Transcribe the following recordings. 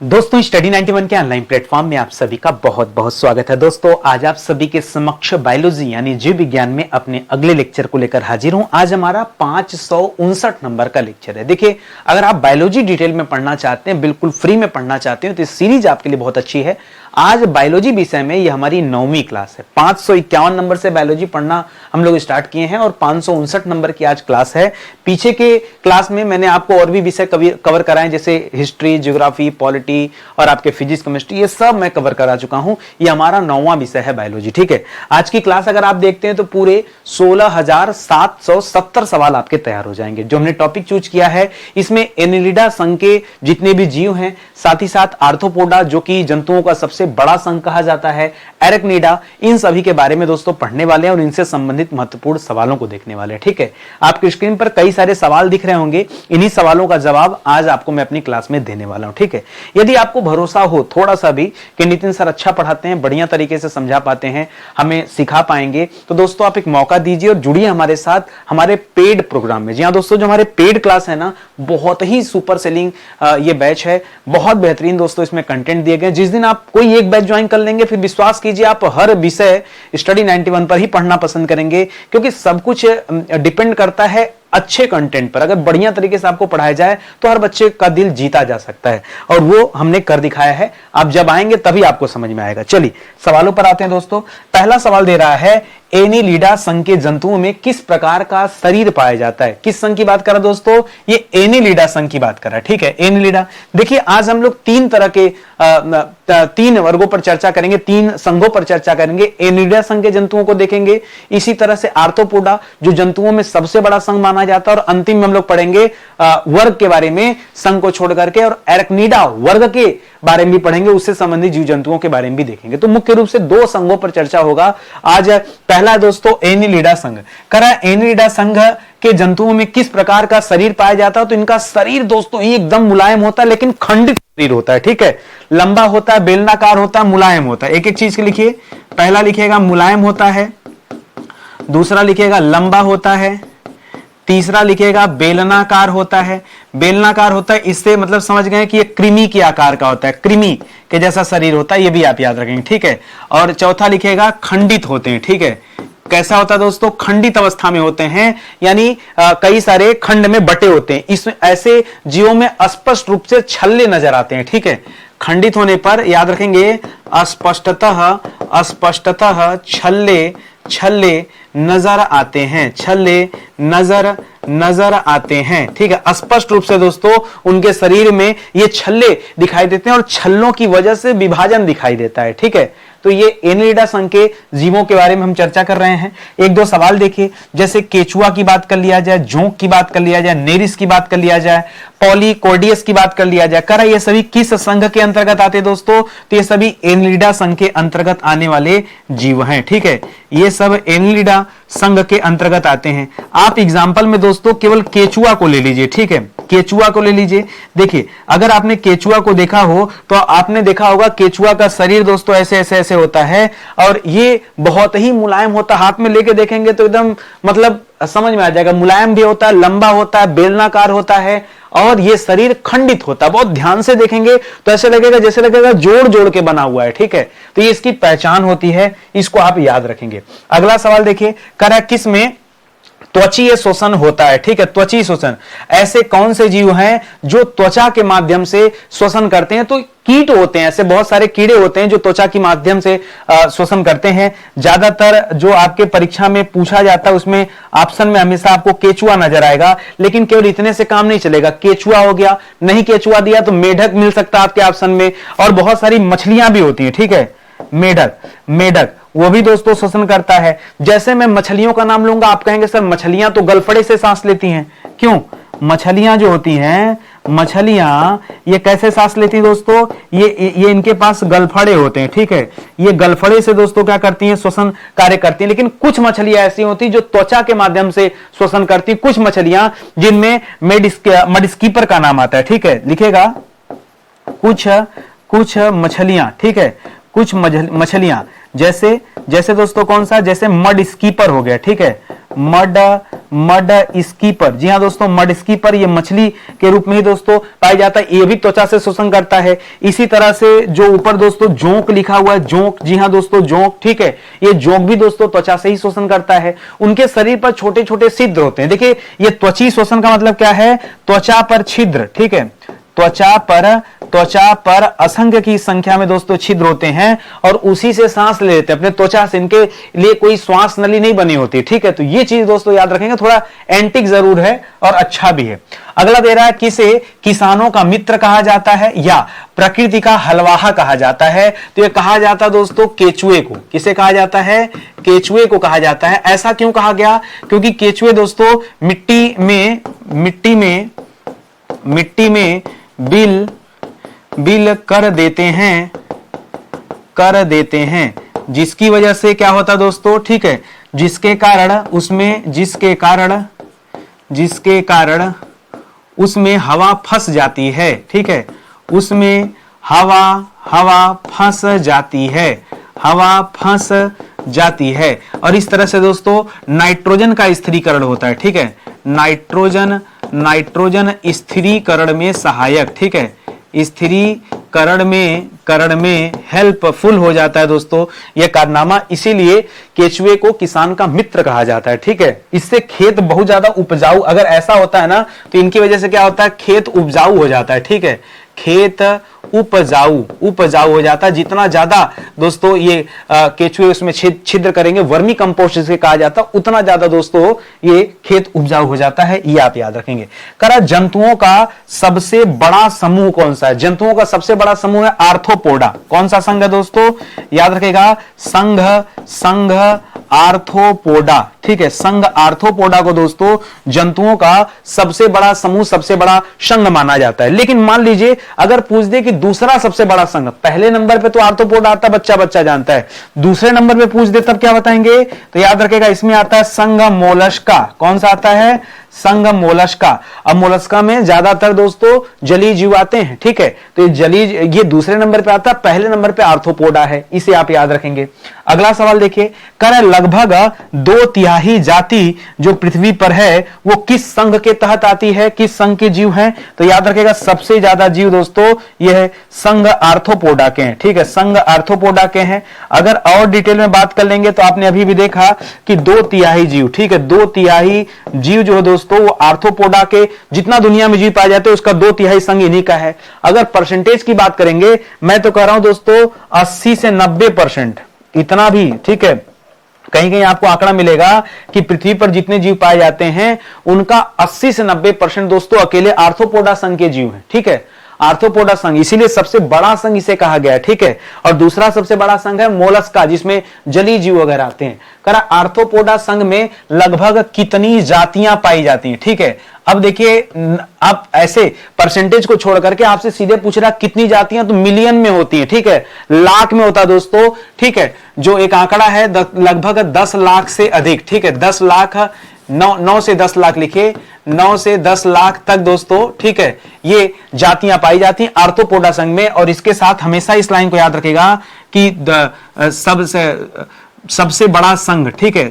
दोस्तों स्टडी 91 के online platform में आप सभी का बहुत बहुत स्वागत है। दोस्तों आज आप सभी के समक्ष बायोलॉजी यानी जीव विज्ञान में अपने अगले लेक्चर को लेकर हाजिर हूं। आज हमारा 559 नंबर का लेक्चर है। देखिए, अगर आप बायोलॉजी डिटेल में पढ़ना चाहते हैं, बिल्कुल फ्री में पढ़ना चाहते हैं, तो इस सीरीज आपके लिए बहुत अच्छी है। आज बायोलॉजी विषय में ये हमारी 9वीं क्लास है। 551 नंबर से बायोलॉजी पढ़ना हम लोग स्टार्ट किए हैं और 559 नंबर की आज क्लास है। पीछे के क्लास में मैंने आपको और भी विषय कवर कराए, जैसे हिस्ट्री, ज्योग्राफी, पॉलिटी और आपके फिजिक्स, केमिस्ट्री, ये सब मैं कवर करा चुका हूं। ये हमारा 9वां विषय है बायोलॉजी। ठीक है, आज की क्लास अगर आप देखते हैं तो पूरे 16,770 सवाल आपके तैयार हो जाएंगे। जो हमने टॉपिक चूज किया है, इसमें एनिलिडा संघ के जितने भी जीव हैं, साथ ही साथ आर्थ्रोपोडा जो कि जंतुओं का सबसे बड़ा संघ कहा जाता है, एरेक्निडा, इन सभी के बारे में दोस्तों पढ़ने वाले हैं और इनसे संबंधित महत्वपूर्ण सवालों को देखने वाले हैं। ठीक है, आपकी स्क्रीन पर कई सारे सवाल दिख रहे होंगे, इन्हीं सवालों का जवाब आज आपको मैं अपनी क्लास में देने वाला हूं। ठीक है, यदि आपको भरोसा हो थोड़ा सा भी कि नितिन सर अच्छा पढ़ाते हैं, बढ़िया तरीके से समझा पाते हैं, हमें सिखा पाएंगे, तो दोस्तों आप एक मौका दीजिए और जुड़िए हमारे साथ हमारे पेड प्रोग्राम में। जी हाँ दोस्तों, जो हमारे पेड क्लास है ना, बहुत ही सुपर सेलिंग ये बैच है, बहुत बेहतरीन दोस्तों इसमें कंटेंट दिए गए। जिस दिन आप कोई एक बैच ज्वाइन कर लेंगे, फिर विश्वास कीजिए आप हर विषय स्टडी 91 पर ही पढ़ना पसंद करेंगे, क्योंकि सब कुछ डिपेंड करता है अच्छे कंटेंट पर। अगर बढ़िया तरीके से आपको पढ़ाया जाए तो हर बच्चे का दिल जीता जा सकता है, और वो हमने कर दिखाया है। आप जब आएंगे तभी आपको समझ में आएगा। चलिए सवालों पर आते हैं दोस्तों। पहला सवाल दे रहा है, एनिलिडा संघ के जंतुओं में किस प्रकार का शरीर पाया जाता है? किस संघ की बात कर रहा है दोस्तों? ये एनिलिडा संघ की बात कर रहा है। ठीक है, एनिलिडा। देखिए, आज हम लोग तीन तरह के तीन वर्गों पर चर्चा करेंगे, तीन संघों पर चर्चा करेंगे। एनिलिडा संघ के जंतुओं को देखेंगे, इसी तरह से आर्थ्रोपोडा जो जंतुओं में सबसे बड़ा संघ माना जाता है, और अंतिम में हम लोग पढ़ेंगे वर्ग के बारे में, संघ को छोड़ करके, और एरेक्निडा वर्ग के बारे में भी पढ़ेंगे, उससे संबंधित जीव जंतुओं के बारे में भी देखेंगे। तो मुख्य रूप से दो संघों पर चर्चा होगा आज। पहला दोस्तों एनिलिडा संघ। करा एनिलिडा संघ के जंतुओं में किस प्रकार का शरीर पाया जाता है? तो इनका शरीर दोस्तों एकदम मुलायम होता है, लेकिन खंडित शरीर होता है। ठीक है, लंबा होता है, बेलनाकार होता है, मुलायम होता है। एक एक चीज के लिखिए। पहला लिखिएगा मुलायम होता है, दूसरा लिखिएगा लंबा होता है, तीसरा लिखिएगा बेलनाकार होता है। बेलनाकार होता है, इससे मतलब समझ गए कि ये कृमि के आकार का होता है, कृमि के जैसा शरीर होता है, ये भी आप याद रखेंगे। ठीक है, और चौथा लिखिएगा खंडित होते हैं। ठीक है, कैसा होता है दोस्तों? खंडित अवस्था में होते हैं, यानी कई सारे खंड में बटे होते हैं। इसमें ऐसे जीवों में स्पष्ट रूप से छल्ले नजर आते हैं। ठीक है, खंडित होने पर याद रखेंगे स्पष्टतः छल्ले नजर आते हैं, छल्ले नजर आते हैं। ठीक है, स्पष्ट रूप से दोस्तों उनके शरीर में ये छल्ले दिखाई देते हैं और छल्लों की वजह से विभाजन दिखाई देता है। ठीक है, तो ये एनिलिडा संघ के जीवों के बारे में हम चर्चा कर रहे हैं। एक दो सवाल देखिए, जैसे केचुआ की बात कर लिया जाए, जोंक की बात कर लिया जाए, नेरिस की बात कर लिया जाए, पॉलीकॉर्डियस की बात कर लिया जाए। करा ये सभी किस संघ के अंतर्गत आते हैं दोस्तों? तो ये सभी एनिलिडा संघ के अंतर्गत आने वाले जीव हैं। ठीक है, ये सब एनिलिडा संघ के अंतर्गत आते हैं। आप एग्जाम्पल में दोस्तों केवल केचुआ को ले लीजिए। ठीक है, केचुआ को ले लीजिए। देखिए, अगर आपने केचुआ को देखा हो तो आपने देखा होगा केचुआ का शरीर दोस्तों ऐसे ऐसे ऐसे होता है, और ये बहुत ही मुलायम होता है। हाथ में लेके देखेंगे तो एकदम मतलब समझ में आ जाएगा, मुलायम भी होता है, लंबा होता है, बेलनाकार होता है, और ये शरीर खंडित होता है। बहुत ध्यान से देखेंगे तो ऐसे लगेगा जैसे लगेगा जोड़ जोड़ के बना हुआ है। ठीक है, तो ये इसकी पहचान होती है, इसको आप याद रखेंगे। अगला सवाल देखिए, करा किस में त्वचीय शोषण होता है? ठीक है, त्वचीय शोषण। ऐसे कौन से जीव हैं जो त्वचा के माध्यम से शोषण करते हैं? तो कीट होते हैं, ऐसे बहुत सारे कीड़े होते हैं जो त्वचा के माध्यम से शोषण करते हैं। ज्यादातर जो आपके परीक्षा में पूछा जाता है उसमें ऑप्शन में हमेशा आपको केचुआ नजर आएगा, लेकिन केवल इतने से काम नहीं चलेगा। केचुआ हो गया, नहीं केचुआ दिया तो मेढक मिल सकता है आपके ऑप्शन में, और बहुत सारी मछलियां भी होती हैं। ठीक है, मेढक वो भी दोस्तों शोषण करता है। जैसे मैं मछलियों का नाम लूंगा, आप कहेंगे सर मछलियां तो गलफड़े से सांस लेती हैं। क्यों? मछलियां जो होती हैं, मछलियां ये कैसे सांस लेती दोस्तों? ये इनके पास गलफड़े होते हैं। ठीक है, ये गलफड़े से दोस्तों क्या करती हैं? श्वसन कार्य करती हैं। लेकिन कुछ मछलियां ऐसी होती हैं जो त्वचा के माध्यम से श्वसन करती, कुछ मछलियां जिनमें मडस्कीपर का नाम आता है। ठीक है, लिखेगा कुछ मछलियां। ठीक है, कुछ मछलियां जैसे दोस्तों कौन सा? जैसे मड स्कीपर हो गया। ठीक है, मड स्कीपर। जी हाँ दोस्तों, मड स्कीपर ये मछली के रूप में ही दोस्तों पाया जाता है, ये भी त्वचा से शोषण करता है। इसी तरह से जो ऊपर दोस्तों जोंक लिखा हुआ है, जोंक, जी हाँ दोस्तों जोंक, ठीक है, ये जोंक भी दोस्तों त्वचा से ही शोषण करता है। उनके शरीर पर छोटे छोटे छिद्र होते हैं। देखिए ये त्वची शोषण का मतलब क्या है, त्वचा पर छिद्र, ठीक है, त्वचा पर असंख्य की संख्या में दोस्तों छिद्र होते हैं और उसी से सांस ले लेते हैं अपने त्वचा से। इनके लिए कोई श्वास नली नहीं बनी होती, ठीक है। तो ये चीज दोस्तों याद रखेंगे, थोड़ा एंटिक जरूर है और अच्छा भी है। अगला दे रहा है, किसे किसानों का मित्र कहा जाता है या प्रकृति का हलवाहा कहा जाता है। तो ये कहा जाता है दोस्तों केचुए को। किसे कहा जाता है, केचुए को कहा जाता है। ऐसा क्यों कहा गया, क्योंकि केचुए दोस्तों मिट्टी में बिल कर देते हैं, जिसकी वजह से क्या होता दोस्तों, ठीक है, जिसके कारण उसमें हवा फंस जाती है, ठीक है, उसमें हवा फंस जाती है और इस तरह से दोस्तों नाइट्रोजन का स्थिरीकरण होता है, ठीक है, नाइट्रोजन स्थिरीकरण में सहायक, ठीक है, स्थिरीकरण में हेल्पफुल हो जाता है दोस्तों यह कारनामा। इसीलिए केचुए को किसान का मित्र कहा जाता है, ठीक है। इससे खेत बहुत ज्यादा उपजाऊ, अगर ऐसा होता है ना तो इनकी वजह से क्या होता है, खेत उपजाऊ हो जाता है, ठीक है, खेत उपजाऊ हो जाता है। जितना ज्यादा दोस्तों ये केचुए उसमें छिद्र करेंगे, वर्मी कंपोस्ट जिसे कहा जाता है, उतना ज्यादा दोस्तों ये खेत उपजाऊ हो जाता है। ये आप याद रखेंगे। करा जंतुओं का सबसे बड़ा समूह कौन सा है, जंतुओं का सबसे बड़ा समूह है आर्थ्रोपोडा। कौन सा संघ है दोस्तों, याद रखेगा, संघ आर्थ्रोपोडा, ठीक है, संघ आर्थ्रोपोडा को दोस्तों जंतुओं का सबसे बड़ा समूह, सबसे बड़ा संघ माना जाता है। लेकिन मान लीजिए अगर पूछ दे कि दूसरा सबसे बड़ा संघ, पहले नंबर पे तो आर्थ्रोपोडा आता है, बच्चा जानता है, दूसरे नंबर पे पूछ दे तब क्या बताएंगे, तो याद रखेगा इसमें आता है संघ मोलस्का। कौन सा आता है, संघ मोलस्का। अब मोलस्का में ज्यादातर दोस्तों जलीय जीव आते हैं, ठीक है, तो ये दूसरे नंबर पे आता है, पहले नंबर पे आर्थ्रोपोडा है, इसे आप याद रखेंगे। अगला सवाल देखिए, कर लगभग 2/3 जाति जो पृथ्वी पर है वो किस संघ के तहत आती है, किस संघ के जीव हैं, तो याद रखेगा सबसे ज्यादा जीव दोस्तों यह संघ आर्थ्रोपोडा के हैं, ठीक है, संघ आर्थ्रोपोडा के हैं। अगर और डिटेल में बात कर लेंगे तो आपने अभी भी देखा कि 2/3 जीव, ठीक है, 2/3 जीव जो दोस्तों वो आर्थ्रोपोडा के, जितना दुनिया में जीव पाए जाते हैं उसका 2/3 संघ इन्हीं का है। अगर परसेंटेज की बात करेंगे, मैं तो कह रहा हूं दोस्तों 80 से 90%, इतना भी, ठीक है, कहीं कहीं आपको आंकड़ा मिलेगा कि पृथ्वी पर जितने जीव पाए जाते हैं उनका 80 से 90% दोस्तों अकेले आर्थ्रोपोडा संघ के जीव हैं, ठीक है, आर्थ्रोपोडा संघ, इसीलिए सबसे बड़ा संघ इसे कहा गया है, ठीक है। और दूसरा सबसे बड़ा संघ है मोलस्का, जिसमें जलीय जीव वगैरह आते हैं। करा आर्थ्रोपोडा संघ में लगभग कितनी जातियां पाई जाती हैं, ठीक है। अब देखिए, आप ऐसे परसेंटेज को छोड़ करके आपसे सीधे पूछ रहा कितनी जातियां, तो मिलियन में होती हैं, ठीक है, लाख में होता है दोस्तों, ठीक है। जो एक आंकड़ा है लगभग 10 लाख से अधिक, ठीक है, 10 लाख, 9 से 10 लाख लिखे, 9 से 10 लाख तक दोस्तों, ठीक है, ये जातियां पाई जाती हैं आर्थ्रोपोडा संघ में। और इसके साथ हमेशा इस लाइन को याद रखेगा कि सबसे बड़ा संघ, ठीक है,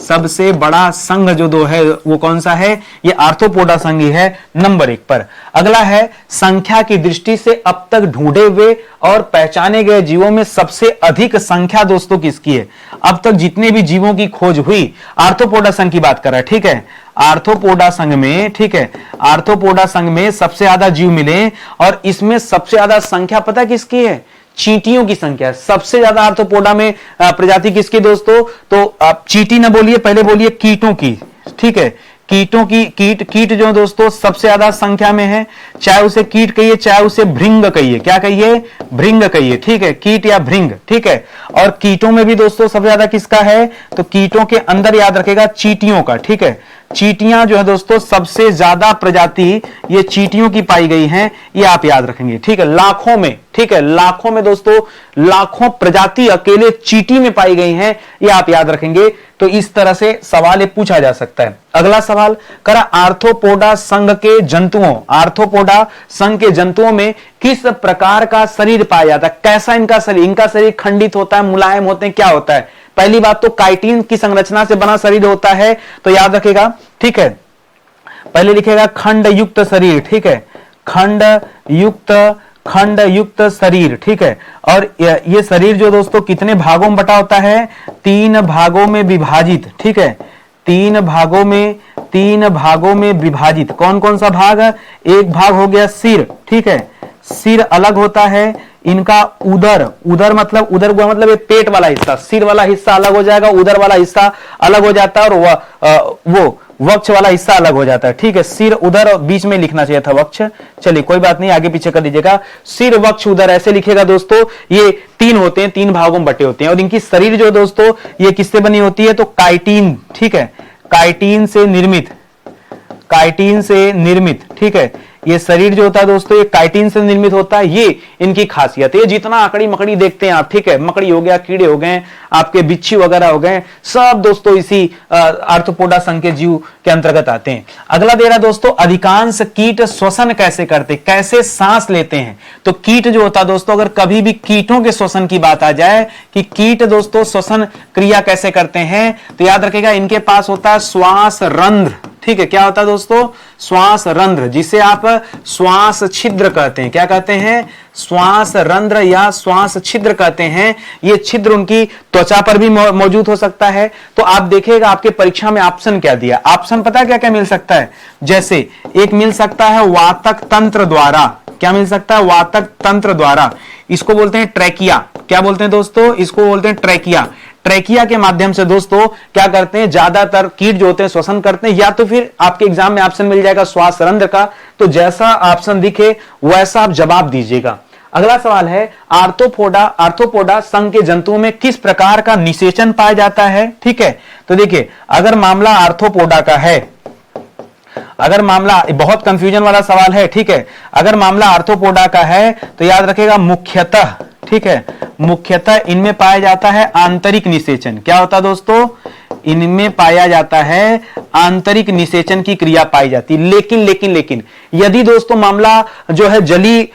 सबसे बड़ा संघ जो दो है वो कौन सा है, ये आर्थ्रोपोडा संघ ही है नंबर 1 पर। अगला है, संख्या की दृष्टि से अब तक ढूंढे हुए और पहचाने गए जीवों में सबसे अधिक संख्या दोस्तों किसकी है। अब तक जितने भी जीवों की खोज हुई, आर्थ्रोपोडा संघ की बात कर रहा है, ठीक है, आर्थ्रोपोडा संघ में, ठीक है, आर्थ्रोपोडा संघ में सबसे ज्यादा जीव मिले और इसमें सबसे ज्यादा संख्या पता किसकी है, चींटियों की संख्या। सबसे ज्यादा आर्थ्रोपोडा में प्रजाति किसकी दोस्तों, तो आप चींटी ना बोलिए, पहले बोलिए कीटों की, ठीक है, कीटों की, कीट जो दोस्तों सबसे ज्यादा संख्या में है, चाहे उसे कीट कहिए चाहे उसे भृंग कहिए, क्या कहिए, भृंग कहिए, ठीक है, कीट या भृंग, ठीक है। और कीटों में भी दोस्तों सबसे ज्यादा किसका है, तो कीटों के अंदर याद रखेगा चींटियों का, ठीक है, चींटियां जो है दोस्तों सबसे ज्यादा प्रजाति ये चींटियों की पाई गई हैं, ये आप याद रखेंगे, ठीक है, लाखों में, ठीक है, लाखों में दोस्तों, लाखों प्रजाति अकेले चींटी में पाई गई हैं, ये आप याद रखेंगे। तो इस तरह से सवाल ये पूछा जा सकता है। अगला सवाल, करा आर्थ्रोपोडा संघ के जंतुओं, आर्थ्रोपोडा संघ के जंतुओं में किस प्रकार का शरीर पाया जाता है, कैसा इनका शरीर खंडित होता है, मुलायम होते हैं, क्या होता है, पहली बात तो काइटिन की संरचना से बना शरीर होता है, तो याद रखेगा, ठीक है। पहले लिखेगा खंड युक्त शरीर, ठीक है, खंड युक्त शरीर, ठीक है। और ये शरीर जो दोस्तों कितने भागों में बटा होता है, 3 भागों में विभाजित, ठीक है, 3 भागों में विभाजित। कौन कौन सा भाग? एक भाग हो गया सिर, ठीक है, सिर अलग होता है, इनका उदर मतलब उदर हुआ मतलब ये पेट वाला हिस्सा, सिर वाला हिस्सा अलग हो जाएगा, उदर वाला हिस्सा अलग हो जाता है, और वो वक्ष वाला हिस्सा अलग हो जाता है, ठीक है। सिर उदर और बीच में लिखना चाहिए था वक्ष, चलिए कोई बात नहीं, आगे पीछे कर दीजिएगा। सिर वक्ष उदर ऐसे लिखेगा दोस्तों। ये 3 होते हैं, 3 भागों में बटे होते हैं, और इनकी शरीर जो दोस्तों ये किससे बनी होती है, तो काइटिन, ठीक है, काइटिन से निर्मित, ठीक है। ये शरीर जो होता है दोस्तों ये काइटिन से निर्मित होता है, ये इनकी खासियत है। ये जितना आकड़ी मकड़ी देखते हैं आप, ठीक है, मकड़ी हो गया, कीड़े हो गए, आपके बिच्छू वगैरह हो गए, सब दोस्तों इसी आर्थ्रोपोडा संघ के जीव के अंतर्गत आते हैं। अगला दे रहा दोस्तों, अधिकांश कीट श्वसन कैसे करते, कैसे सांस लेते हैं। तो कीट जो होता है दोस्तों, अगर कभी भी कीटों के श्वसन की बात आ जाए कि कीट दोस्तों श्वसन क्रिया कैसे करते हैं, तो याद रखेगा इनके पास होता है श्वास रंध्र, ठीक है। क्या होता है दोस्तों, श्वास रंध्र, जिसे आप श्वास छिद्र कहते हैं। क्या कहते हैं, श्वास रंध्र या श्वास छिद्र कहते हैं। ये छिद्र उनकी त्वचा पर भी मौजूद हो सकता है। तो आप देखिएगा आपके परीक्षा में ऑप्शन क्या दिया, ऑप्शन पता है क्या क्या मिल सकता है। जैसे एक मिल सकता है वातक तंत्र द्वारा, क्या मिल सकता है, वातक तंत्र द्वारा, इसको बोलते हैं ट्रैकिया। क्या बोलते हैं दोस्तों, इसको बोलते हैं ट्रैकिया। ट्रैकिया के माध्यम से दोस्तों क्या करते हैं, ज्यादातर कीट जो होते हैं श्वसन करते हैं, या तो फिर आपके एग्जाम में ऑप्शन मिल जाएगा श्वास रंध्र का। तो जैसा ऑप्शन दिखे वैसा आप जवाब दीजिएगा। अगला सवाल है, आर्थ्रोपोडा संघ के जंतुओं में किस प्रकार का निषेचन पाया जाता है, ठीक है। तो देखिए अगर मामला आर्थ्रोपोडा का है, अगर मामला, बहुत कंफ्यूजन वाला सवाल है, ठीक है, अगर मामला आर्थ्रोपोडा का है तो याद रखेगा मुख्यतः, ठीक है, मुख्यतः इनमें पाया जाता है आंतरिक निषेचन। क्या होता है दोस्तों, इनमें पाया जाता है आंतरिक निषेचन की क्रिया पाई जाती है। लेकिन यदि दोस्तों मामला जो है जलीय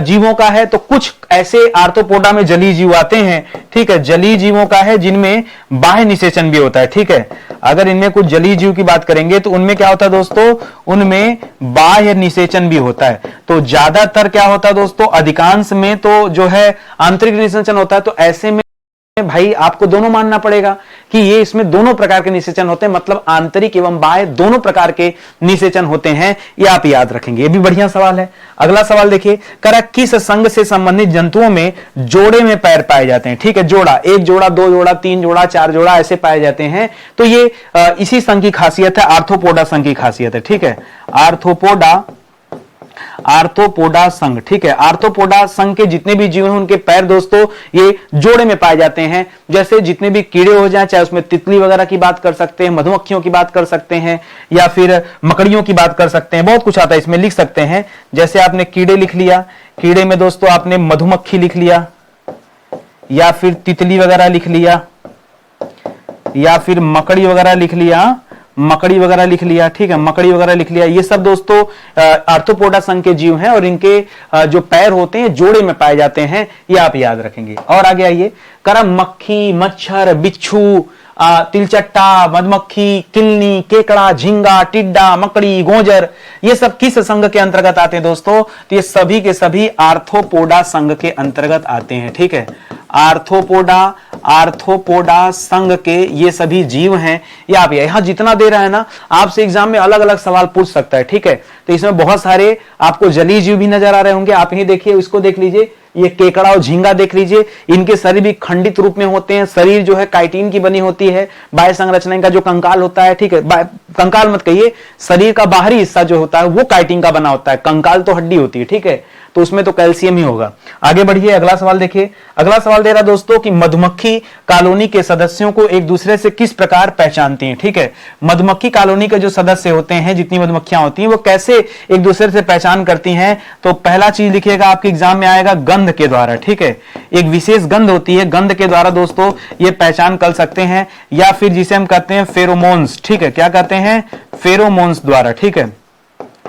जीवों का है, तो कुछ ऐसे आर्थ्रोपोडा में जलीय जीव आते हैं, ठीक है, जलीय जीवों का है जिनमें बाह्य निषेचन भी होता है, ठीक है। अगर इनमें कुछ जलीय जीव की बात करेंगे तो उनमें क्या होता है दोस्तों, उनमें बाह्य निषेचन भी होता है। तो ज्यादातर क्या होता है दोस्तों, अधिकांश में तो जो है आंतरिक निषेचन होता है। तो ऐसे में भाई आपको दोनों मानना पड़ेगा कि ये इसमें दोनों प्रकार के निषेचन होते हैं, मतलब आंतरिक एवं बाह्य दोनों प्रकार के निषेचन होते हैं। ये आप याद रखेंगे, ये भी बढ़िया सवाल है। अगला सवाल देखिए, करा किस संघ से संबंधित जंतुओं में जोड़े में पैर पाए जाते हैं, ठीक है, जोड़ा, 1 जोड़ा, 2 जोड़ा, 3 जोड़ा, 4 जोड़ा ऐसे पाए जाते हैं। तो ये इसी संघ की खासियत है, आर्थ्रोपोडा संघ की खासियत है, ठीक है, आर्थ्रोपोडा संघ, ठीक है। आर्थ्रोपोडा संघ के जितने भी जीव हैं उनके पैर दोस्तों ये जोड़े में पाए जाते हैं। जैसे जितने भी कीड़े हो जाएं, चाहे उसमें तितली वगैरह की बात कर सकते हैं, मधुमक्खियों की बात कर सकते हैं, या फिर मकड़ियों की बात कर सकते हैं, बहुत कुछ आता है इसमें, लिख सकते हैं। जैसे आपने कीड़े लिख लिया, कीड़े में दोस्तों आपने मधुमक्खी लिख लिया, या फिर तितली वगैरह लिख लिया, या फिर मकड़ी वगैरह लिख लिया, ठीक है, मकड़ी वगैरह लिख लिया। ये सब दोस्तों आर्थ्रोपोडा संघ के जीव हैं और इनके जो पैर होते हैं जोड़े में पाए जाते हैं, ये आप याद रखेंगे। और आगे आइए, करम मक्खी, मच्छर, बिच्छू, तिलचट्टा, मधुमक्खी, किलनी, केकड़ा, झींगा, टिड्डा, मकड़ी, गोंजर, ये सब किस संघ के अंतर्गत आते हैं दोस्तों, तो ये सभी के सभी आर्थ्रोपोडा संघ के अंतर्गत आते हैं, ठीक है। आर्थ्रोपोडा संघ के ये सभी जीव हैं। ये आप यहां जितना दे रहा है ना, आपसे एग्जाम में अलग अलग सवाल पूछ सकता है, ठीक है। तो इसमें बहुत सारे आपको जलीय जीव भी नजर आ रहे होंगे, आप यही देखिए, इसको देख लीजिए, ये केकड़ा और झींगा देख लीजिए, इनके शरीर भी खंडित रूप में होते हैं। शरीर जो है काइटिन की बनी होती है, बाह्य संरचना का जो कंकाल होता है, ठीक है, कंकाल मत कहिए, शरीर का बाहरी हिस्सा जो होता है वो काइटिन का बना होता है, कंकाल तो हड्डी होती है, ठीक है, तो उसमें तो कैल्शियम ही होगा। आगे बढ़िए, अगला सवाल देखिए। अगला सवाल दे रहा दोस्तों कि मधुमक्खी कॉलोनी के सदस्यों को एक दूसरे से किस प्रकार पहचानती हैं, ठीक है। मधुमक्खी कॉलोनी के जो सदस्य होते हैं, जितनी मधुमक्खियां होती हैं, वो कैसे एक दूसरे से पहचान करती हैं, तो पहला चीज लिखिएगा, आपके एग्जाम में आएगा गंध के द्वारा, ठीक है। एक विशेष गंध होती है, गंध के द्वारा दोस्तों ये पहचान कर सकते हैं, या फिर जिसे हम कहते हैं फेरोमोन्स, ठीक है। क्या कहते हैं, फेरोमोन्स द्वारा, ठीक है,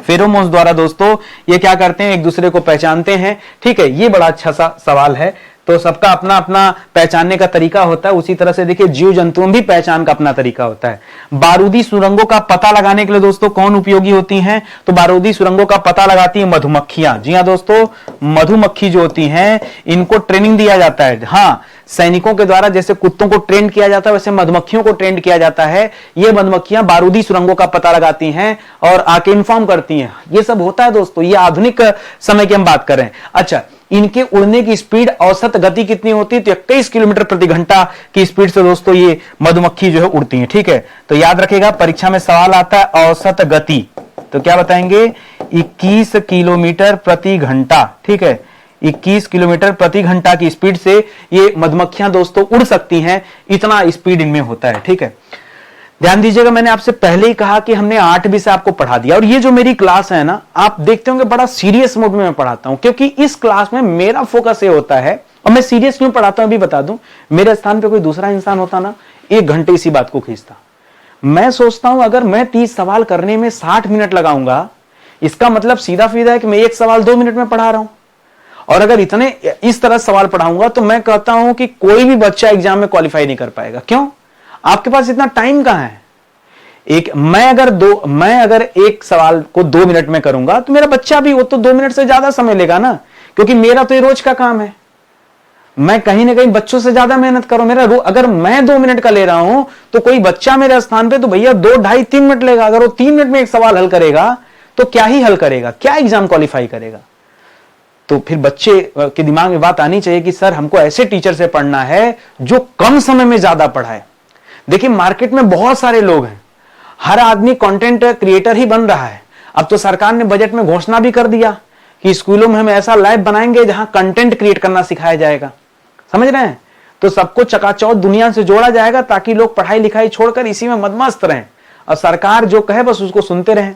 फेरोमोन्स द्वारा दोस्तों ये क्या करते हैं, एक दूसरे को पहचानते हैं, ठीक है। ये बड़ा अच्छा सा सवाल है, तो तो सबका अपना अपना पहचानने का तरीका होता है। उसी तरह से देखिए जीव जंतुओं में भी पहचान का अपना तरीका होता है। बारूदी सुरंगों का पता लगाने के लिए दोस्तों कौन उपयोगी होती हैं? तो बारूदी सुरंगों का पता लगाती है मधुमक्खियां। जी हाँ दोस्तों, मधुमक्खी जो होती हैं इनको ट्रेनिंग दिया जाता है। हाँ, सैनिकों के द्वारा जैसे कुत्तों को ट्रेन किया जाता है वैसे मधुमक्खियों को ट्रेन किया जाता है। ये मधुमक्खियां बारूदी सुरंगों का पता लगाती हैं और आके इन्फॉर्म करती हैं। ये सब होता है दोस्तों, ये आधुनिक समय की हम बात कर रहे हैं। अच्छा, इनके उड़ने की स्पीड औसत गति कितनी होती है? तो 21 किलोमीटर प्रति घंटा की स्पीड से दोस्तों ये मधुमक्खी जो है उड़ती है। ठीक है, तो याद रखेगा परीक्षा में सवाल आता है औसत गति, तो क्या बताएंगे? 21 किलोमीटर प्रति घंटा। ठीक है, 21 किलोमीटर प्रति घंटा की स्पीड से ये मधुमक्खियां दोस्तों उड़ सकती हैं, इतना स्पीड इनमें होता है। ठीक है, ध्यान दीजिएगा, मैंने आपसे पहले ही कहा कि हमने 8वीं से आपको पढ़ा दिया, और ये जो मेरी क्लास है ना, आप देखते होंगे बड़ा सीरियस मोड में मैं पढ़ाता हूं, क्योंकि इस क्लास में मेरा फोकस ये होता है। और मैं सीरियस क्यों पढ़ाता हूं अभी बता दूं। मेरे स्थान पे कोई दूसरा इंसान होता ना, 1 घंटे इसी बात को खींचता। मैं सोचता हूं अगर मैं 30 सवाल करने में 60 मिनट लगाऊंगा, इसका मतलब सीधा सीधा है कि मैं एक सवाल 2 मिनट में पढ़ा रहा हूं। और अगर इतने इस तरह सवाल पढ़ाऊंगा तो मैं कहता हूं कि कोई भी बच्चा एग्जाम में क्वालिफाई नहीं कर पाएगा। क्यों? आपके पास इतना टाइम कहां है? मैं अगर एक सवाल को 2 मिनट में करूंगा तो मेरा बच्चा भी वो तो 2 मिनट से ज्यादा समय लेगा ना, क्योंकि मेरा तो ये रोज का काम है। मैं कहीं ना कहीं बच्चों से ज्यादा मेहनत करूं। अगर मैं 2 मिनट का ले रहा हूं तो कोई बच्चा मेरे स्थान पे तो भैया 2, 2.5, 3 मिनट लेगा। अगर वो 3 मिनट में एक सवाल हल करेगा तो क्या ही हल करेगा, क्या एग्जाम क्वालिफाई करेगा? तो फिर बच्चे के दिमाग में बात आनी चाहिए कि सर हमको ऐसे टीचर से पढ़ना है जो कम समय में ज्यादा पढ़ाए। देखिए मार्केट में बहुत सारे लोग हैं, हर आदमी कंटेंट क्रिएटर ही बन रहा है। अब तो सरकार ने बजट में घोषणा भी कर दिया कि स्कूलों में हम ऐसा लैब बनाएंगे जहां कंटेंट क्रिएट करना सिखाया जाएगा। समझ रहे हैं? तो सबको चकाचौंध दुनिया से जोड़ा जाएगा ताकि लोग पढ़ाई लिखाई छोड़कर इसी में मदमस्त रहें और सरकार जो कहे बस उसको सुनते रहें।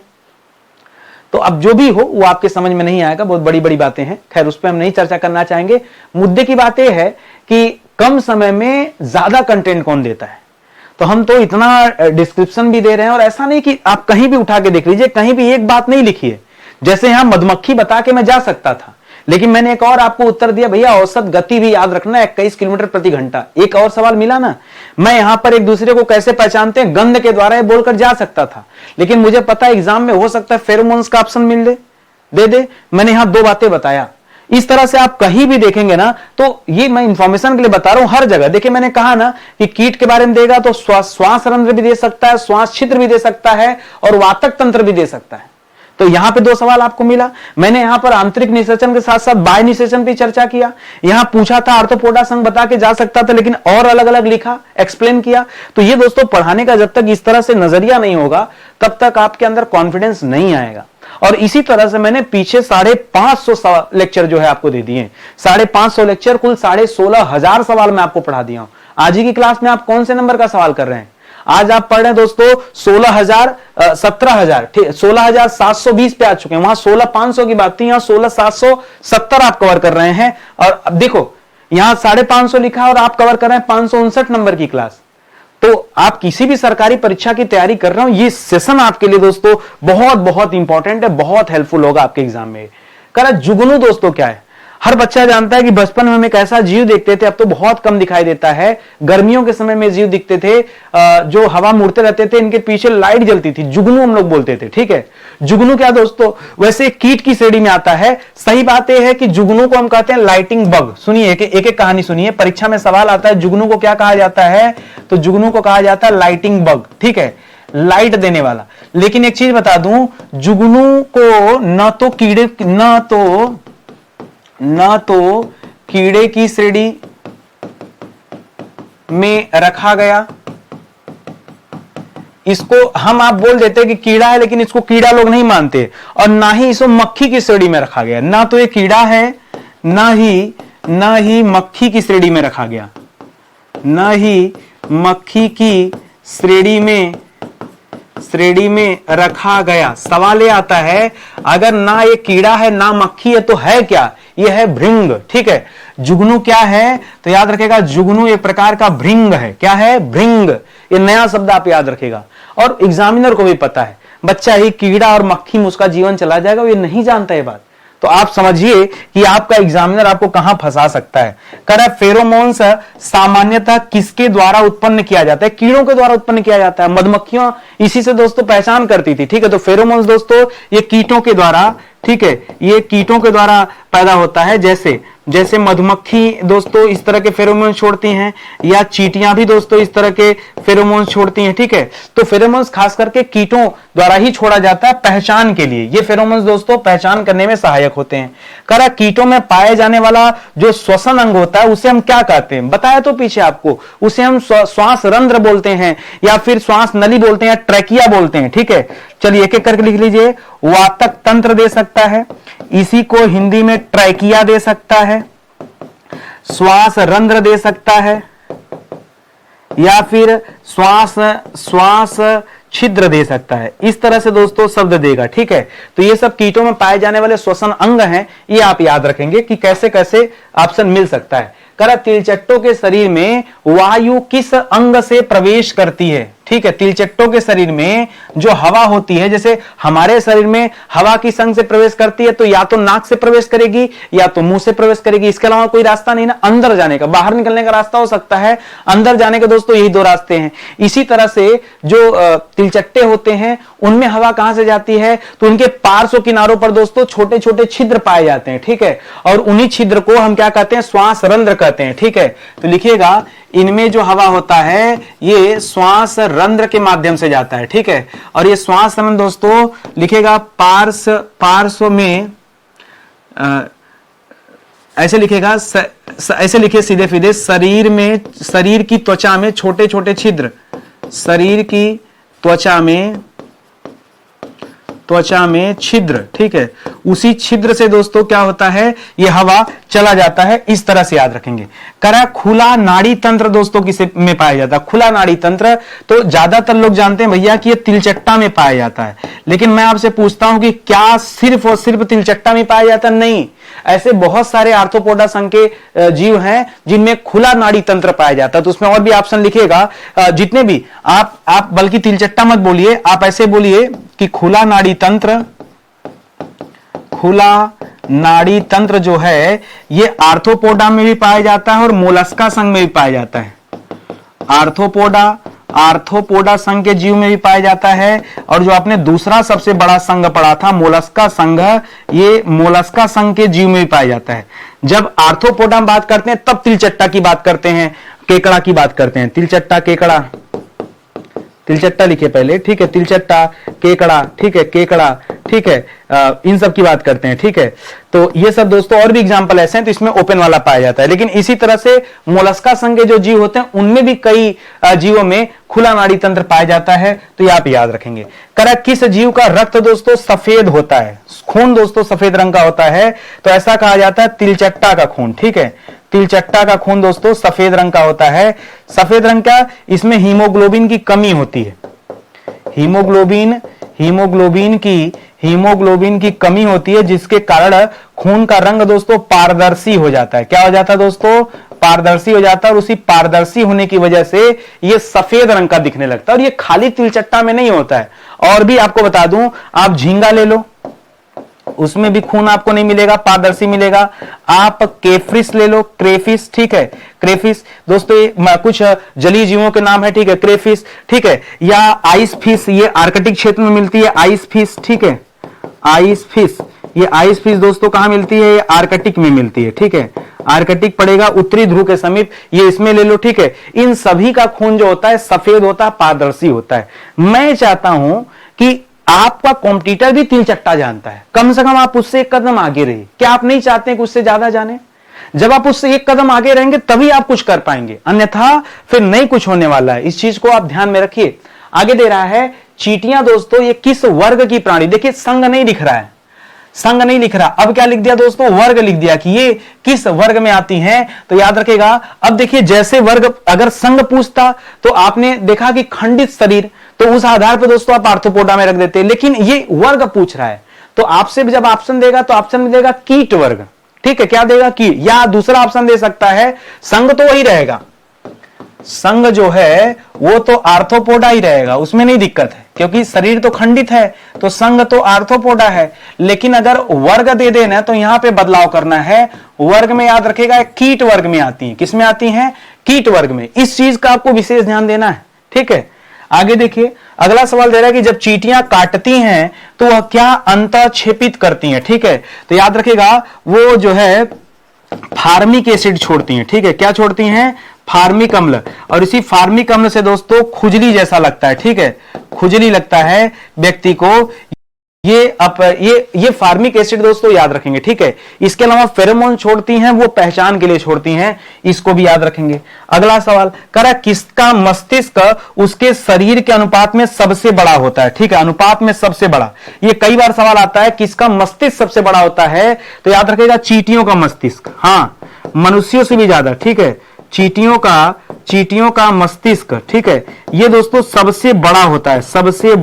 तो अब जो भी हो वो आपके समझ में नहीं आएगा, बहुत बड़ी बड़ी बातें हैं, खैर उस पर हम नहीं चर्चा करना चाहेंगे। मुद्दे की बात यह है कि कम समय में ज्यादा कंटेंट कौन देता है। तो हम तो इतना डिस्क्रिप्शन भी दे रहे हैं, और ऐसा नहीं कि आप कहीं भी उठा के देख लीजिए, कहीं भी एक बात नहीं लिखी है। जैसे यहां मधुमक्खी बता के मैं जा सकता था, लेकिन मैंने एक और आपको उत्तर दिया, भैया औसत गति भी याद रखना 21 किलोमीटर प्रति घंटा। एक और सवाल मिला ना, मैं यहां पर एक दूसरे को कैसे पहचानते हैं, गंध के द्वारा बोलकर जा सकता था, लेकिन मुझे पता है एग्जाम में हो सकता है फेरोमोन्स का ऑप्शन मिल दे। मैंने यहां 2 बातें बताया। इस तरह से आप कहीं भी देखेंगे ना, तो ये मैं इंफॉर्मेशन के लिए बता रहा हूं हर जगह। देखिए मैंने कहा ना कि कीट के बारे में देगा तो श्वास रंध्र भी दे सकता है, श्वास छिद्र भी दे सकता है, और वातक तंत्र भी दे सकता है। तो यहां पे 2 सवाल आपको मिला। मैंने यहां पर आंतरिक निषेचन के साथ साथ बाह्य निषेचन पे चर्चा किया। यहां पूछा था आर्थ्रोपोडा संघ बता के जा सकता था, लेकिन और अलग अलग लिखा, एक्सप्लेन किया। तो ये दोस्तों पढ़ाने का जब तक इस तरह से नजरिया नहीं होगा तब तक आपके अंदर कॉन्फिडेंस नहीं आएगा। और इसी तरह से मैंने पीछे 550 लेक्चर जो है आपको दे दिए। 550 लेक्चर, कुल 16,500 सवाल मैं आपको पढ़ा दिया हूं। आज ही की क्लास में आप कौन से नंबर का सवाल कर रहे हैं? आज आप पढ़ रहे हैं दोस्तों 17,000 ठीक, 16,720 पे आ चुके हैं। वहां 16,500 की बात थी, यहां 16,770 आप कवर कर रहे हैं। और अब देखो यहां 550 लिखा है और आप कवर कर रहे हैं 559 नंबर की क्लास। तो आप किसी भी सरकारी परीक्षा की तैयारी कर रहे हो, ये सेशन आपके लिए दोस्तों बहुत बहुत इंपॉर्टेंट है, बहुत हेल्पफुल होगा आपके एग्जाम में। करा जुगनू दोस्तों क्या है? हर बच्चा जानता है कि बचपन में हम एक ऐसा जीव देखते थे, अब तो बहुत कम दिखाई देता है। गर्मियों के समय में जीव दिखते थे जो हवा मुड़ते रहते थे, इनके पीछे लाइट जलती थी, जुगनू हम लोग बोलते थे। ठीक है, जुगनू क्या दोस्तों? वैसे कीट की श्रेणी में आता है। सही बात यह है कि जुगनू को हम कहते हैं लाइटिंग बग। सुनिए एक एक कहानी सुनिए, परीक्षा में सवाल आता है जुगनू को क्या कहा जाता है? तो जुगनू को कहा जाता है लाइटिंग बग। ठीक है, लाइट देने वाला। लेकिन एक चीज बता दूं, जुगनू को न तो कीड़े की श्रेणी में रखा गया, इसको हम आप बोल देते हैं कि कीड़ा है, लेकिन इसको कीड़ा लोग नहीं मानते, और ना ही इसको मक्खी की श्रेणी में रखा गया। ना तो ये कीड़ा है, ना ही मक्खी की श्रेणी में रखा गया, ना ही मक्खी की श्रेणी में रखा गया। सवाल ये आता है, अगर ना ये कीड़ा है ना मक्खी है तो है क्या? ये है भृंग। ठीक है, जुगनू क्या है? तो याद रखेगा जुगनू एक प्रकार का भृंग है। क्या है? भृंग। ये नया शब्द आप याद रखेगा, और एग्जामिनर को भी पता है। बच्चा ही कीड़ा और मक्खी में उसका जीवन चला जाएगा, ये नहीं जानता ये बात। तो आप समझिए कि आपका एग्जामिनर आपको कहां फंसा सकता है। कह फेरोमोन्स सामान्यतः किसके द्वारा उत्पन्न किया जाता है? कीड़ों के द्वारा उत्पन्न किया जाता है। मधुमक्खियां इसी से दोस्तों पहचान करती थी, ठीक है। तो फेरोमोन्स दोस्तों ये कीटों के द्वारा, ठीक है, ये कीटों के द्वारा पैदा होता है। जैसे मधुमक्खी दोस्तों इस तरह के फेरोमोन्स छोड़ती हैं, या चींटियां भी दोस्तों इस तरह के फेरोमोन्स छोड़ती हैं, ठीक है। तो फेरोमोन्स खास करके कीटों द्वारा ही छोड़ा जाता है पहचान के लिए। ये फेरोमोन्स दोस्तों पहचान करने में सहायक होते हैं। करा कीटों में पाए जाने वाला जो श्वसन अंग होता है उसे हम क्या कहते हैं? बताया तो पीछे आपको, उसे हम श्वास रंध्र बोलते हैं, या फिर श्वास नली बोलते हैं, ट्रैकिया बोलते हैं, ठीक है। चलिए एक एक करके लिख लीजिए। वातक तंत्र दे सकता है, इसी को हिंदी में ट्रैकिया दे सकता है, श्वास रंध्र दे सकता है, या फिर श्वास छिद्र दे सकता है। इस तरह से दोस्तों शब्द देगा, ठीक है। तो ये सब कीटों में पाए जाने वाले श्वसन अंग हैं, ये आप याद रखेंगे कि कैसे कैसे ऑप्शन मिल सकता है। करा तिलचट्टों के शरीर में वायु किस अंग से प्रवेश करती है? ठीक है, तिलचट्टों के शरीर में जो हवा होती है, जैसे हमारे शरीर में हवा किस अंग से प्रवेश करती है? तो या तो नाक से प्रवेश करेगी या तो मुंह से प्रवेश करेगी। इसके अलावा कोई रास्ता नहीं ना अंदर जाने का। बाहर निकलने का रास्ता हो सकता है, अंदर जाने के दोस्तों यही दो रास्ते हैं। इसी तरह से जो तिलचट्टे होते हैं उनमें हवा कहां से जाती है? तो उनके पार्श्व किनारों पर दोस्तों छोटे छोटे छिद्र पाए जाते हैं, ठीक है। और उन्हीं छिद्र को हम क्या कहते हैं? श्वास रंध्र कहते हैं, ठीक है। तो लिखिएगा, इनमें जो हवा होता है ये श्वास रंध्र के माध्यम से जाता है, ठीक है। और ये श्वास रंध्र दोस्तों लिखेगा पार्श्व में, ऐसे लिखेगा, ऐसे लिखिए सीधे सीधे, शरीर की त्वचा में छोटे छोटे छिद्र, शरीर की त्वचा में छिद्र, ठीक है। उसी छिद्र से दोस्तों क्या होता है? ये हवा चला जाता है। इस तरह से याद रखेंगे। करा खुला नाड़ी तंत्र दोस्तों किसे में पाया जाता है? खुला नाड़ी तंत्र तो ज्यादातर लोग जानते हैं भैया कि ये तिलचट्टा में पाया जाता है, लेकिन मैं आपसे पूछता हूं कि क्या सिर्फ और सिर्फ तिलचट्टा में पाया जाता है? नहीं, ऐसे बहुत सारे आर्थ्रोपोडा संघ के जीव हैं जिनमें खुला नाड़ी तंत्र पाया जाता है। तो उसमें और भी ऑप्शन लिखिएगा, जितने भी आप बल्कि तिलचट्टा मत बोलिए, आप ऐसे बोलिए कि खुला नाड़ी तंत्र जो है ये आर्थ्रोपोडा में भी पाया जाता है और मोलस्का संघ में भी पाया जाता है। आर्थ्रोपोडा संघ के जीव में भी पाया जाता है। और जो आपने दूसरा सबसे बड़ा संघ पढ़ा था मोलस्का संघ, ये मोलस्का संघ के जीव में भी पाया जाता है। जब आर्थ्रोपोडा में बात करते हैं तब तिलचट्टा की बात करते हैं, केकड़ा की बात करते हैं। तिलचट्टा केकड़ा, तिलचट्टा लिखिए पहले, ठीक है। तिलचट्टा केकड़ा, ठीक है, केकड़ा, ठीक है, इन सब की बात करते हैं, ठीक है। तो ये सब दोस्तों और भी एग्जांपल ऐसे हैं, तो इसमें ओपन वाला पाया जाता है। लेकिन इसी तरह से मोलस्का संघ के जो जीव होते हैं उनमें भी कई जीवों में खुला नाड़ी तंत्र पाया जाता है, तो ये आप याद रखेंगे। करा किस जीव का रक्त दोस्तों सफेद होता है? खून दोस्तों सफेद रंग का होता है, तो ऐसा कहा जाता है तिलचट्टा का खून, ठीक है। तिलचट्टा का खून दोस्तों सफेद रंग का होता है। सफेद रंग का, इसमें हीमोग्लोबिन की कमी होती है। हीमोग्लोबिन की कमी होती है, जिसके कारण खून का रंग दोस्तों पारदर्शी हो जाता है। क्या हो जाता है दोस्तों? पारदर्शी हो जाता है। और उसी पारदर्शी होने की वजह से ये सफेद रंग का दिखने लगता है। और ये खाली तिलचट्टा में नहीं होता है, और भी आपको बता दूं, आप झींगा ले लो, उसमें भी खून आपको नहीं मिलेगा, पारदर्शी मिलेगा। आप केफिस ले लो, क्रेफिस, ठीक है। क्रेफिस दोस्तों ये कुछ जलीय जीवों के नाम है, ठीक है, क्रेफिस, ठीक है। या आइस फिश, ये आर्कटिक क्षेत्र में मिलती है, आइस फिश, ठीक है। आइस फिश, ये आइस फिश दोस्तों कहां मिलती है? ये आर्कटिक में मिलती है, ठीक है। आर्कटिक पड़ेगा उत्तरी ध्रुव के समीप, ये इसमें ले लो, ठीक है। इन सभी का खून जो होता है सफेद होता है, पारदर्शी होता है। मैं चाहता हूं कि आपका कॉम्पिटिटर भी तिलचट्टा जानता है, कम से कम आप उससे एक कदम आगे रहिए। क्या आप नहीं चाहते हैं कि उससे ज्यादा जाने? जब आप उससे एक कदम आगे रहेंगे तभी आप कुछ कर पाएंगे, अन्यथा फिर नहीं कुछ होने वाला है। इस चीज को आप ध्यान में रखिए। आगे दे रहा है चींटियां दोस्तों ये किस वर्ग की प्राणी? देखिए संघ नहीं दिख रहा है, संघ नहीं लिख रहा, अब क्या लिख दिया दोस्तों? वर्ग लिख दिया कि ये किस वर्ग में आती हैं। तो याद रखेगा, अब देखिए जैसे वर्ग अगर संघ पूछता तो आपने देखा कि खंडित शरीर, तो उस आधार पर दोस्तों आप आर्थ्रोपोडा में रख देते, लेकिन ये वर्ग पूछ रहा है। तो आपसे जब ऑप्शन देगा तो ऑप्शन में देगा कीट वर्ग, ठीक है। क्या देगा? कीट, या दूसरा ऑप्शन दे सकता है संघ, तो वही रहेगा, संघ जो है वो तो आर्थ्रोपोडा ही रहेगा, उसमें नहीं दिक्कत है, क्योंकि शरीर तो खंडित है, तो संघ तो आर्थ्रोपोडा है। लेकिन अगर वर्ग दे देना तो यहां पे बदलाव करना है। वर्ग में याद रखेगा कीट वर्ग में आती है। किस में आती हैं? कीट वर्ग में। इस चीज का आपको विशेष ध्यान देना है, ठीक है। आगे देखिए, अगला सवाल दे रहा है कि जब चींटियां काटती हैं तो वह क्या अंतःक्षेपित करती हैं, ठीक है। तो याद रखेगा वो जो है फार्मिक एसिड छोड़ती हैं, ठीक है। क्या छोड़ती हैं? फार्मिक अम्ल। और इसी फार्मिक अम्ल से दोस्तों खुजली जैसा लगता है, ठीक है, खुजली लगता है व्यक्ति को। ये फार्मिक एसिड दोस्तों याद रखेंगे, ठीक है। इसके अलावा फेरोमोन छोड़ती हैं, वो पहचान के लिए छोड़ती हैं, इसको भी याद रखेंगे। अगला सवाल करा, किसका मस्तिष्क उसके शरीर के अनुपात में सबसे बड़ा होता है, ठीक है, अनुपात में सबसे बड़ा। ये कई बार सवाल आता है, किसका मस्तिष्क सबसे बड़ा होता है, तो याद रखेगा चींटियों का मस्तिष्क, हाँ, मनुष्यों से भी ज्यादा, ठीक है। चींटियों का मस्तिष्क, ठीक है, ये दोस्तों सबसे बड़ा होता है, सबसे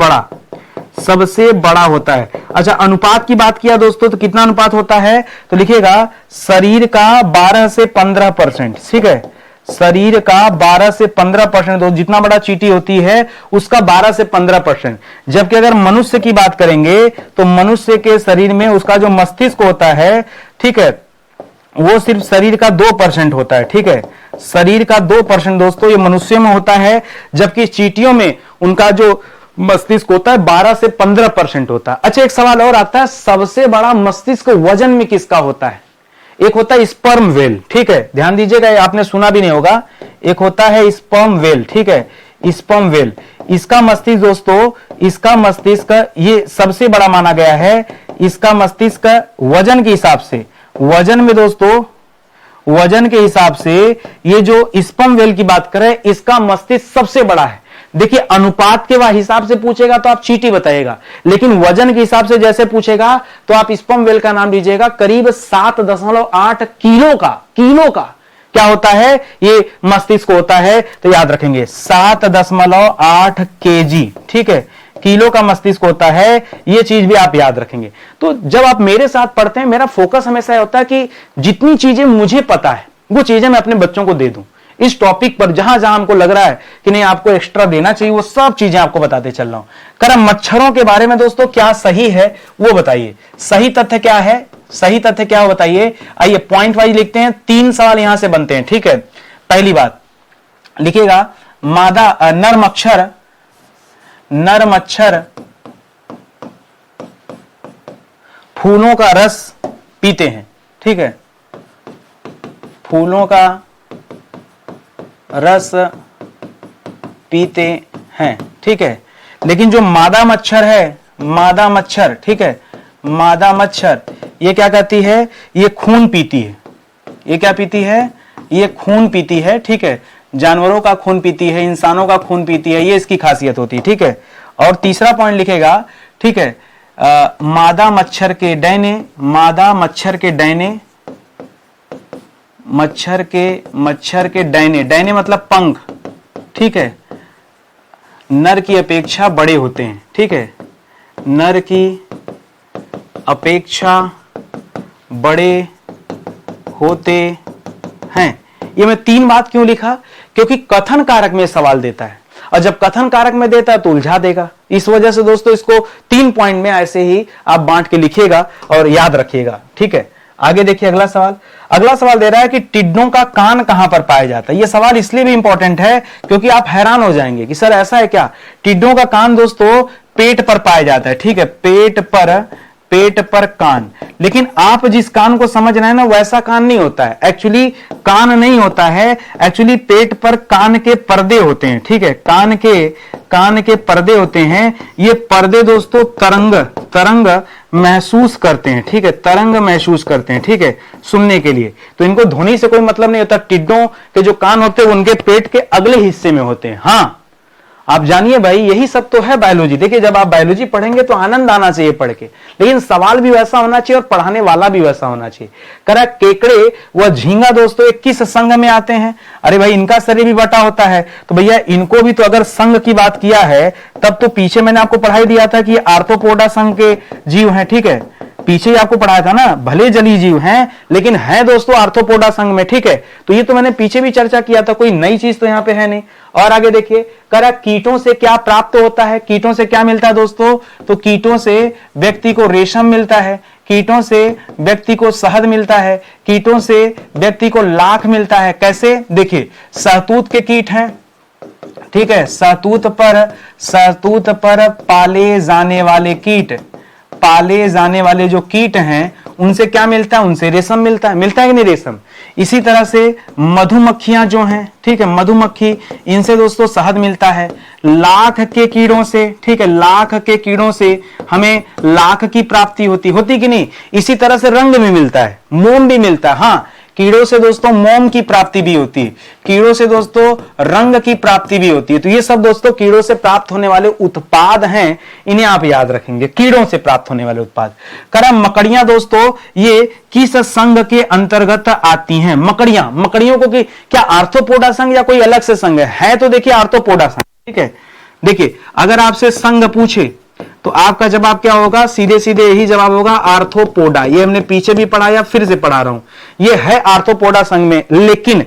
बड़ा होता है। अच्छा, अनुपात की बात किया दोस्तों, तो कितना अनुपात होता है, तो लिखिएगा शरीर का 12 से 15%, ठीक है, शरीर का 12 से 15%, तो जितना बड़ा चींटी होती है उसका 12 से 15%। जबकि अगर मनुष्य की बात करेंगे तो मनुष्य के शरीर में उसका जो मस्तिष्क होता है, ठीक है, वो सिर्फ शरीर का 2% होता है, ठीक है, शरीर का 2% दोस्तों ये मनुष्य में होता है। जबकि चींटियों में उनका जो मस्तिष्क होता है 12 से 15% होता है। अच्छा, एक सवाल और आता है, सबसे बड़ा मस्तिष्क वजन में किसका होता है? एक होता है स्पर्म वेल, ठीक है, ध्यान दीजिएगा, आपने सुना भी नहीं होगा। एक होता है स्पर्म वेल, ठीक है, स्पर्म वेल। इसका मस्तिष्क दोस्तों, इसका मस्तिष्क ये सबसे बड़ा माना गया है। इसका मस्तिष्क वजन के हिसाब से, वजन में दोस्तों, वजन के हिसाब से ये जो स्पर्म वेल की बात करें, इसका मस्तिष्क सबसे बड़ा है। देखिए, अनुपात के हिसाब से पूछेगा तो आप चींटी बताइएगा, लेकिन वजन के हिसाब से जैसे पूछेगा तो आप स्पर्म वेल का नाम लीजिएगा। करीब 7.8 किलो का क्या होता है, ये मस्तिष्क होता है। तो याद रखेंगे 7.8 kg, ठीक है, किलो का मस्तिष्क होता है। ये चीज भी आप याद रखेंगे। तो जब आप मेरे साथ पढ़ते हैं, मेरा फोकस हमेशा होता है कि जितनी चीजें मुझे पता है वो चीजें मैं अपने बच्चों को दे दूं। इस टॉपिक पर जहां जहां हमको लग रहा है कि नहीं आपको एक्स्ट्रा देना चाहिए, वो सब चीजें आपको बताते चल रहा हूं। करा, मच्छरों के बारे में दोस्तों क्या सही है वो बताइए। सही तथ्य क्या है, सही तथ्य क्या हो बताइए। आइए पॉइंट वाइज लिखते हैं, 3 सवाल यहां से बनते हैं, ठीक है। पहली बात लिखिएगा, नर मच्छर फूलों का रस पीते हैं, ठीक है, फूलों का रस पीते हैं, ठीक है। लेकिन जो मादा मच्छर है, मादा मच्छर, ठीक है, मादा मच्छर ये क्या कहती है, ये खून पीती है। ये क्या पीती है, ये खून पीती है, ठीक है, जानवरों का खून पीती है, इंसानों का खून पीती है, ये इसकी खासियत होती है, ठीक है। और तीसरा पॉइंट लिखेगा, ठीक है, मादा मच्छर के डैने, मादा मच्छर के डैने, मच्छर के डैने, डैने मतलब पंख, ठीक है, नर की अपेक्षा बड़े होते हैं, ठीक है, नर की अपेक्षा बड़े होते हैं। ये मैं 3 बात क्यों लिखा, क्योंकि कथन कारक में सवाल देता है, और जब कथन कारक में देता है तो उलझा देगा। इस वजह से दोस्तों इसको 3 पॉइंट में ऐसे ही आप बांट के लिखिएगा और याद रखिएगा, ठीक है। आगे देखिए अगला सवाल। अगला सवाल दे रहा है कि टिड्डों का कान कहां पर पाया जाता है। यह सवाल इसलिए भी इंपॉर्टेंट है क्योंकि आप हैरान हो जाएंगे कि सर ऐसा है क्या। टिड्डों का कान दोस्तों पेट पर पाया जाता है, ठीक है, पेट पर कान। लेकिन आप जिस कान को समझ रहे हैं ना, वैसा कान नहीं होता है। एक्चुअली कान नहीं होता है, एक्चुअली पेट पर कान के पर्दे होते हैं, ठीक है, कान के पर्दे होते हैं। ये पर्दे दोस्तों तरंग महसूस करते हैं, ठीक है, तरंग महसूस करते हैं, ठीक है, सुनने के लिए। तो इनको ध्वनि से कोई मतलब नहीं होता। टिड्डों के जो कान होते हैं उनके पेट के अगले हिस्से में होते हैं। हाँ, आप जानिए भाई, यही सब तो है बायोलॉजी। देखिए, जब आप बायोलॉजी पढ़ेंगे तो आनंद आना चाहिए पढ़ के, लेकिन सवाल भी वैसा होना चाहिए और पढ़ाने वाला भी वैसा होना चाहिए। करा, केकड़े व झींगा दोस्तों एक किस संघ में आते हैं। अरे भाई, इनका शरीर भी बटा होता है, तो भैया इनको भी तो अगर संघ की बात किया है तब तो पीछे मैंने आपको पढ़ाई दिया था कि आर्थ्रोपोडा संघ के जीव हैं, ठीक है, पीछे ही आपको पढ़ाया था ना, भले जलीय जीव हैं लेकिन है दोस्तों आर्थ्रोपोडा संघ में, ठीक है। तो ये तो मैंने पीछे भी चर्चा किया था, कोई नई चीज तो यहां पे है नहीं। और आगे देखिए, करा कीटों से क्या प्राप्त होता है, कीटों से क्या मिलता है दोस्तों, तो कीटों से व्यक्ति को रेशम मिलता है, कीटों से व्यक्ति को शहद मिलता है, कीटों से व्यक्ति को लाख मिलता है। कैसे, देखिए सहतूत के कीट हैं, ठीक है, सहतूत पर पाले जाने वाले कीट, पाले जाने वाले जो कीट हैं उनसे क्या मिलता है, उनसे रेशम मिलता है कि नहीं रेशम। इसी तरह से मधुमक्खियां जो हैं, ठीक है, मधुमक्खी, इनसे दोस्तों शहद मिलता है। लाख के कीड़ों से, ठीक है, लाख के कीड़ों से हमें लाख की प्राप्ति होती कि नहीं। इसी तरह से रंग भी मिलता है, मोम भी मिलता है। हाँ, कीड़ों से दोस्तों मोम की प्राप्ति भी होती है, कीड़ों से दोस्तों रंग की प्राप्ति भी होती है। तो ये सब दोस्तों कीड़ों से प्राप्त होने वाले उत्पाद हैं, इन्हें आप याद रखेंगे, कीड़ों से प्राप्त होने वाले उत्पाद। करा मकड़ियां दोस्तों ये किस संघ के अंतर्गत आती हैं, मकड़ियां, मकड़ियों को क्या आर्थ्रोपोडा संघ या कोई अलग से संघ है तो देखिए आर्थ्रोपोडा संघ, ठीक है। देखिए अगर आपसे संघ पूछे तो आपका जवाब क्या होगा, सीधे सीधे यही जवाब होगा आर्थ्रोपोडा। ये हमने पीछे भी पढ़ाया, फिर से पढ़ा रहा हूं, ये है आर्थ्रोपोडा संघ में। लेकिन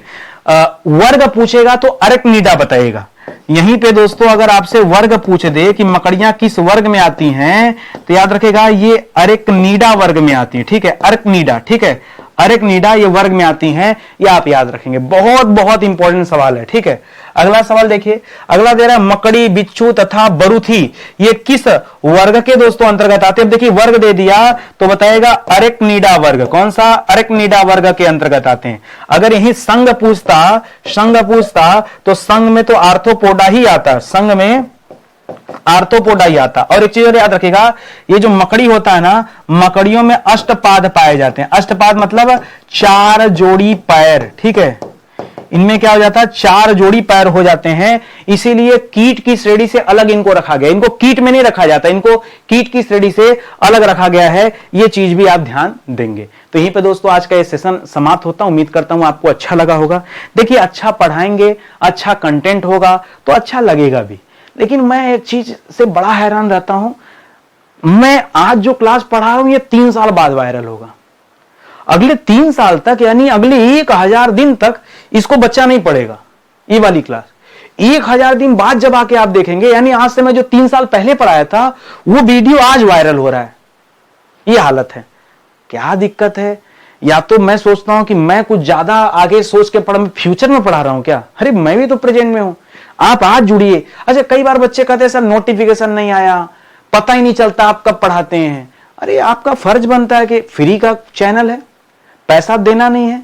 वर्ग पूछेगा तो अरेक्निडा बताएगा। यहीं पे दोस्तों अगर आपसे वर्ग पूछ दे कि मकड़ियां किस वर्ग में आती हैं तो याद रखेगा ये अरेक्निडा वर्ग में आती है, ठीक है, अरेक्निडा, ठीक है, अरेक्निडा ये वर्ग में आती हैं, ये आप याद रखेंगे। बहुत बहुत इंपॉर्टेंट सवाल है, ठीक है। अगला सवाल देखिए, अगला दे रहा है मकड़ी, बिच्छू तथा बरूथी ये किस वर्ग के दोस्तों अंतर्गत आते हैं। देखिए वर्ग दे दिया तो बताएगा अरेक्निडा वर्ग, कौन सा, अरेक्निडा वर्ग के अंतर्गत आते हैं। अगर यही संघ पूछता तो संघ में तो आर्थ्रोपोडा ही आता, संघ में आर्थ्रोपोडा ही आता। और एक चीज और याद रखिएगा, ये जो मकड़ी होता है ना, मकड़ियों में अष्टपाद पाए जाते हैं। अष्टपाद मतलब 4 जोड़ी पैर, ठीक है, इनमें क्या हो जाता है, 4 जोड़ी पैर हो जाते हैं। इसीलिए कीट की श्रेणी से अलग इनको रखा गया, इनको कीट में नहीं रखा जाता, इनको कीट की श्रेणी से अलग रखा गया है। ये चीज भी आप ध्यान देंगे। तो यहीं पे दोस्तों आज का ये सेशन समाप्त होता है। उम्मीद करता हूं आपको अच्छा लगा होगा। देखिए अच्छा पढ़ाएंगे, अच्छा कंटेंट होगा तो अच्छा लगेगा भी। लेकिन मैं एक चीज से बड़ा हैरान रहता हूं, मैं आज जो क्लास पढ़ा रहा हूं ये 3 साल बाद वायरल होगा। अगले 3 साल तक यानी अगले 1000 दिन तक इसको बच्चा नहीं पढ़ेगा, ये वाली क्लास। 1000 दिन बाद जब आके आप देखेंगे, यानी आज से मैं जो 3 साल पहले पढ़ाया था वो वीडियो आज वायरल हो रहा है। ये हालत है, क्या दिक्कत है। या तो मैं सोचता हूं कि मैं कुछ ज्यादा आगे सोच के फ्यूचर में पढ़ा रहा हूं क्या, अरे मैं भी तो प्रेजेंट में हूं। आप आज जुड़िए। अच्छा कई बार बच्चे कहते हैं सर नोटिफिकेशन नहीं आया, पता ही नहीं चलता आप कब पढ़ाते हैं। अरे आपका फर्ज बनता है कि फ्री का चैनल है, पैसा देना नहीं है,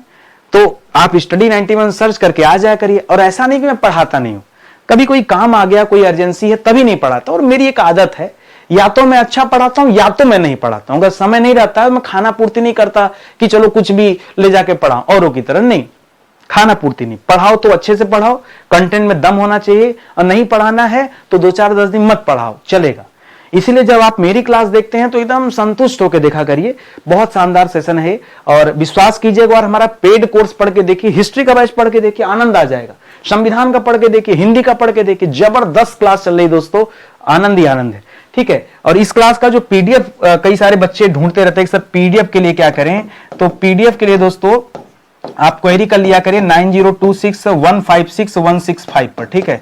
तो आप स्टडी 91 सर्च करके आ जाया करिए। और ऐसा नहीं कि मैं पढ़ाता नहीं हूं, कभी कोई काम आ गया, कोई अर्जेंसी है तभी नहीं पढ़ाता। और मेरी एक आदत है, या तो मैं अच्छा पढ़ाता हूं या तो मैं नहीं पढ़ाता हूं। अगर समय नहीं रहता है मैं खाना पूर्ति नहीं करता कि चलो कुछ भी ले जाके पढ़ाओ, औरों की तरह नहीं, खाना पूर्ति नहीं। पढ़ाओ तो अच्छे से पढ़ाओ, कंटेंट में दम होना चाहिए। और नहीं पढ़ाना है तो 2-4-10 दिन मत पढ़ाओ, चलेगा। इसीलिए जब आप मेरी क्लास देखते हैं तो एकदम संतुष्ट होकर देखा करिए। बहुत शानदार सेशन है और विश्वास कीजिएगा। और हमारा पेड कोर्स पढ़ के देखिए, हिस्ट्री का बैच पढ़ के देखिए, आनंद आ जाएगा। संविधान का पढ़ के देखिए, हिंदी का पढ़ के देखिए, जबरदस्त क्लास चल रही दोस्तों, आनंद ही आनंद है, ठीक है। और इस क्लास का जो पीडीएफ कई सारे बच्चे ढूंढते रहते हैं सर पीडीएफ के लिए क्या करें, तो पीडीएफ के लिए दोस्तों आप क्वेरी कर लिया करिए 9026156165 पर, ठीक है।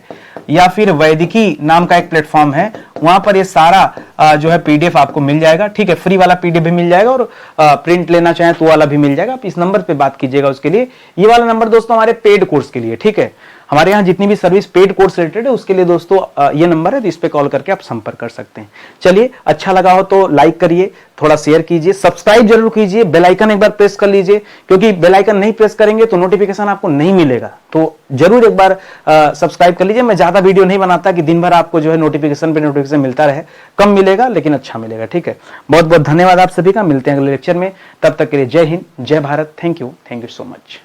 या फिर वैदिकी नाम का एक प्लेटफॉर्म है, वहां पर ये सारा जो है पीडीएफ आपको मिल जाएगा, ठीक है। फ्री वाला पीडीएफ भी मिल जाएगा और प्रिंट लेना चाहें तो वाला भी मिल जाएगा। आप इस नंबर पे बात कीजिएगा उसके लिए। ये वाला नंबर दोस्तों हमारे पेड कोर्स के लिए, ठीक है। हमारे यहाँ जितनी भी सर्विस पेड कोर्स रिलेटेड है उसके लिए दोस्तों ये नंबर है, तो इस पे कॉल करके आप संपर्क कर सकते हैं। चलिए अच्छा लगा हो तो लाइक करिए, थोड़ा शेयर कीजिए, सब्सक्राइब जरूर कीजिए, बेल आइकन एक बार प्रेस कर लीजिए, क्योंकि बेल आइकन नहीं प्रेस करेंगे तो नोटिफिकेशन आपको नहीं मिलेगा। तो जरूर एक बार सब्सक्राइब कर लीजिए। मैं ज्यादा वीडियो नहीं बनाता कि दिन भर आपको जो है नोटिफिकेशन पे नोटिफिकेशन मिलता रहे, कम मिलेगा लेकिन अच्छा मिलेगा, ठीक है। बहुत बहुत धन्यवाद आप सभी का, मिलते हैं अगले लेक्चर में। तब तक के लिए जय हिंद, जय Bharat, thank you so much.